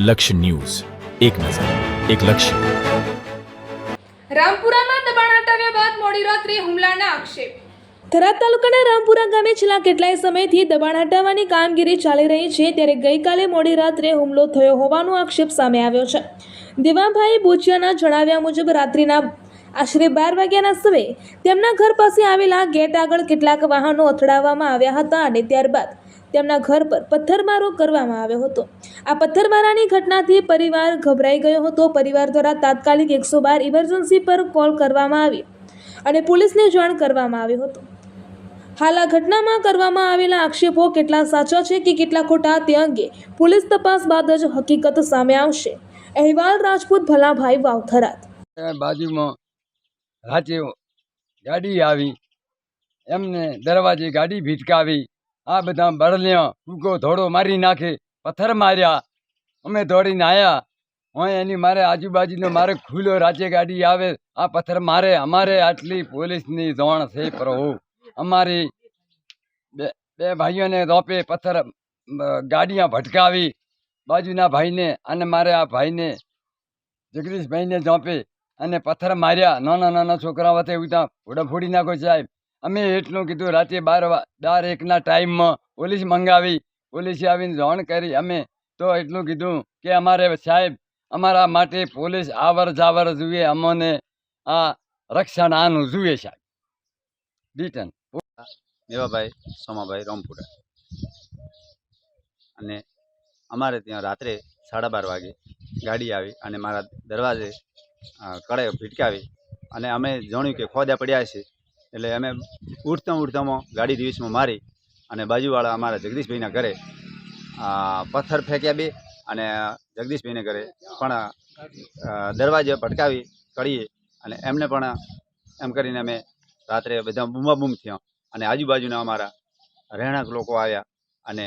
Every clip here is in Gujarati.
લક્ષ્ય ન્યૂઝ, એક નજર, એક લક્ષ્ય. રામપુરામાં દબાણ હટાવ્યા બાદ મોડી રાત્રે હુમલાના આક્ષેપ. થરાદ તાલુકાના રામપુરા ગામે છેલ્લા કેટલાય સમયથી દબાણ હટાવવાની કામગીરી ચાલી રહી છે, ત્યારે ગઈકાલે મોડી રાત્રે હુમલો થયો હોવાનો આક્ષેપ સામે આવ્યો છે. દેવાભાઈ બોચિયાના જણાવ્યા મુજબ રાત્રિના આશરે 12 વાગ્યાના સમયે તેમના ઘર પાસે આવેલા ગેટ આગળ કેટલાક વાહનો અથડાવવામાં આવ્યા હતા અને ત્યારબાદ તેમના ઘર પર પથ્થરમારો કરવામાં આવ્યો હતો. આ પથ્થરમારાની ઘટનાથી પરિવાર ગભરાઈ ગયો હતો. પરિવાર દ્વારા તાત્કાલિક 112 ઇમરજન્સી પર કોલ કરવામાં આવી અને પોલીસને જાણ કરવામાં આવ્યો હતો. હાલ આ ઘટનામાં કરવામાં આવેલા આક્ષેપો કેટલા સાચા છે કે કેટલા ખોટા તે અંગે પોલીસ તપાસ બાદ જ હકીકત સામે આવશે. અહેવાલ રાજપૂત ભલાભાઈ વાવથરાદ. બાજુમાં રાચે ગાડી આવી, એમને દરવાજે ગાડી ભીટકાવી, આ બધા બળલિયા ટૂંકો ધોળો મારી નાખે, પથ્થર માર્યા. અમે દોડીને આવ્યા. હું એની મારે આજુબાજુનો મારે ખુલ્લો રાચે ગાડી આવે, આ પથ્થર મારે. અમારે આટલી પોલીસની જાણ છે પ્રભુ. અમારી બે ભાઈઓને રોપે પથ્થર ગાડીਆਂ ભટકાવી, બાજુના ભાઈને અને મારે આ ભાઈને જગદીશભાઈને જોપે અને પથ્થર માર્યા. નાના નાના છોકરાઓ હતા એવું ત્યાં ઘોડા ફોડી નાખો સાહેબ. અમે એટલું કીધું. રાતે 12-1ના ટાઈમમાં પોલીસ મંગાવી, પોલીસે આવીને જાણ કરી. અમે તો એટલું કીધું કે અમારે સાહેબ અમારા માટે પોલીસ આવર જાવર જોઈએ, અમને આ રક્ષણ આનું જોઈએ સાહેબ. રિટર્ન મેવાભાઈ સોમાભાઈ રામપુરા. અને અમારે ત્યાં રાત્રે 12:30 વાગે ગાડી આવી અને મારા દરવાજે કડે ભીટકાવી અને અમે જાણ્યું કે ખોદા પડ્યા છે, એટલે અમે ઉઠતામાં ગાડી દિવસમાં મારી અને બાજુવાળા અમારા જગદીશભાઈના ઘરે પથ્થર ફેંક્યા બે, અને જગદીશભાઈને ઘરે પણ દરવાજે ભટકાવી કડીએ અને એમને પણ એમ કરીને અમે રાત્રે બધા બૂમાબૂમ થયા. અને આજુબાજુના અમારા રહેણાંક લોકો આવ્યા અને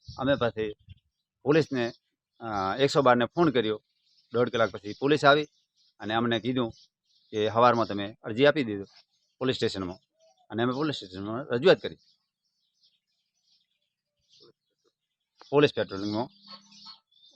અમે પછી પોલીસને 112ને ફોન કર્યો. 1.5 કલાક પછી પોલીસ આવી અને અમને કીધું કે સવારમાં તમે અરજી આપી દીધો પોલીસ સ્ટેશનમાં, અને અમે પોલીસ સ્ટેશનમાં રજૂઆત કરી પોલીસ પેટ્રોલિંગમાં